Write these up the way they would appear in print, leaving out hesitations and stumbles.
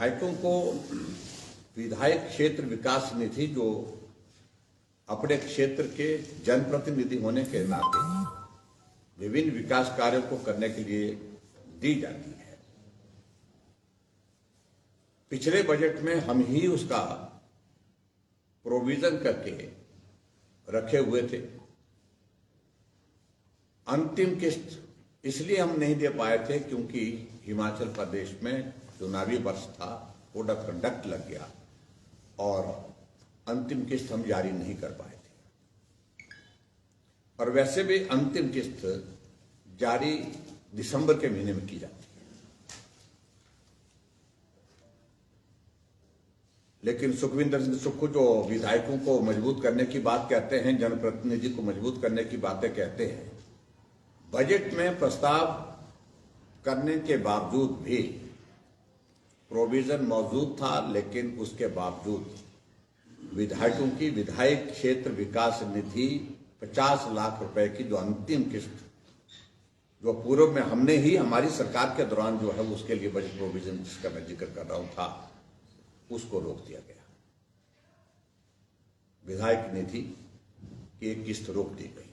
विधायकों को विधायक क्षेत्र विकास निधि जो अपने क्षेत्र के जनप्रतिनिधि होने के नाते विभिन्न विकास कार्यों को करने के लिए दी जाती है। पिछले बजट में हम ही उसका प्रोविजन करके रखे हुए थे। अंतिम किस्त इसलिए हम नहीं दे पाए थे क्योंकि हिमाचल प्रदेश में चुनावी वर्ष था, कोड ऑफ कंडक्ट लग गया और अंतिम किस्त हम जारी नहीं कर पाए थे। और वैसे भी अंतिम किस्त जारी दिसंबर के महीने में की जाती है। लेकिन सुखविंदर सिंह सुक्खू जो विधायकों को मजबूत करने की बात कहते हैं, जनप्रतिनिधि को मजबूत करने की बातें कहते हैं, बजट में प्रस्ताव करने के बावजूद भी प्रोविजन मौजूद था, लेकिन उसके बावजूद विधायकों की विधायक क्षेत्र विकास निधि 50 लाख रुपए की जो अंतिम किस्त जो पूर्व में हमने ही हमारी सरकार के दौरान जो है उसके लिए बजट प्रोविजन जिसका मैं जिक्र कर रहा हूं था, उसको रोक दिया गया। विधायक निधि की एक किस्त रोक दी गई।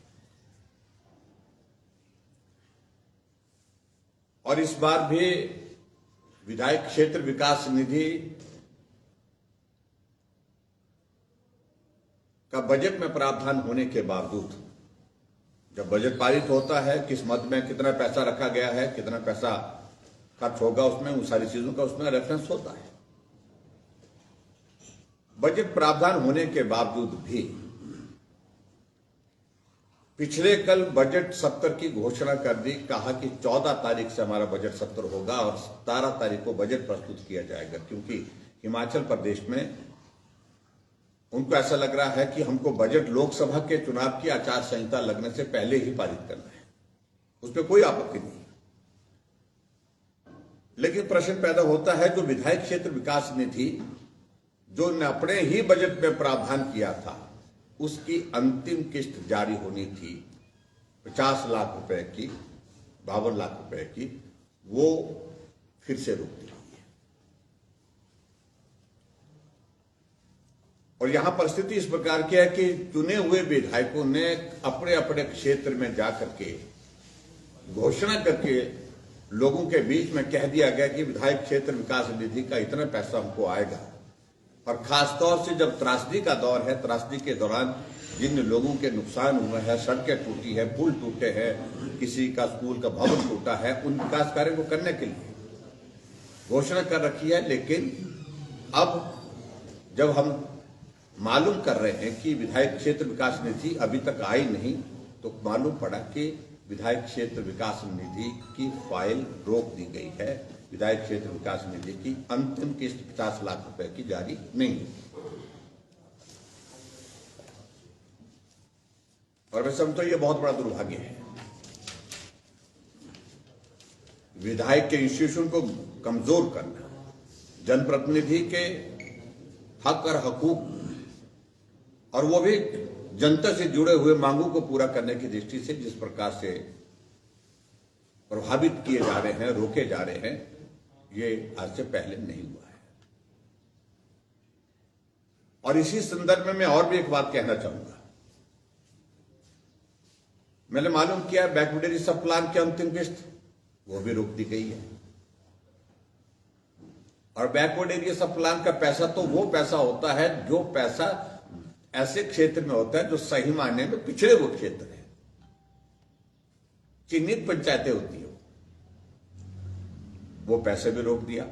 और इस बार भी विधायक क्षेत्र विकास निधि का बजट में प्रावधान होने के बावजूद जब बजट पारित होता है, किस मद में कितना पैसा रखा गया है, कितना पैसा खर्च होगा, उसमें उन सारी चीजों का उसमें रेफरेंस होता है। बजट प्रावधान होने के बावजूद भी पिछले कल बजट सत्र की घोषणा कर दी, कहा कि 14 तारीख से हमारा बजट सत्र होगा और 17 तारीख को बजट प्रस्तुत किया जाएगा, क्योंकि हिमाचल प्रदेश में उनको ऐसा लग रहा है कि हमको बजट लोकसभा के चुनाव की आचार संहिता लगने से पहले ही पारित करना है। उसमें कोई आपत्ति नहीं। लेकिन प्रश्न पैदा होता है, जो विधायक क्षेत्र विकास निधि जो ने अपने ही बजट में प्रावधान किया था, उसकी अंतिम किस्त जारी होनी थी 50 लाख रुपए की, 52 लाख रुपए की, वो फिर से रोक दी गई है। और यहां परिस्थिति इस प्रकार की है कि चुने हुए विधायकों ने अपने अपने क्षेत्र में जाकर के घोषणा करके लोगों के बीच में कह दिया गया कि विधायक क्षेत्र विकास निधि का इतना पैसा हमको आएगा। और खासतौर से जब त्रासदी का दौर है, त्रासदी के दौरान जिन लोगों के नुकसान हुए हैं, सड़कें टूटी है, पुल टूटे हैं, किसी का स्कूल का भवन टूटा है, उन विकास कार्यों को करने के लिए घोषणा कर रखी है। लेकिन अब जब हम मालूम कर रहे हैं कि विधायक क्षेत्र विकास निधि अभी तक आई नहीं, तो मालूम पड़ा कि विधायक क्षेत्र विकास निधि की फाइल रोक दी गई है। विधायक क्षेत्र विकास निधि की अंतिम किस्त 50 लाख रुपए की जारी नहीं हुई। और मैं समझता हूं ये बहुत बड़ा दुर्भाग्य है। विधायक के इंस्टीट्यूशन को कमजोर करना, जनप्रतिनिधि के हक और हकूक और वो भी जनता से जुड़े हुए मांगों को पूरा करने की दृष्टि से जिस प्रकार से प्रभावित किए जा रहे हैं, रोके जा रहे हैं, ये आज से पहले नहीं हुआ है। और इसी संदर्भ में मैं और भी एक बात कहना चाहूंगा। मैंने मालूम किया बैकवर्ड एरिया सब प्लान की अंतिम किस्त वो भी रोक दी गई है। और बैकवर्ड एरिया सब प्लान का पैसा तो वो पैसा होता है जो पैसा ऐसे क्षेत्र में होता है जो सही मायने में पिछड़े हुए क्षेत्र है, चिन्हित पंचायतें होती है, वो पैसे भी रोक दिया।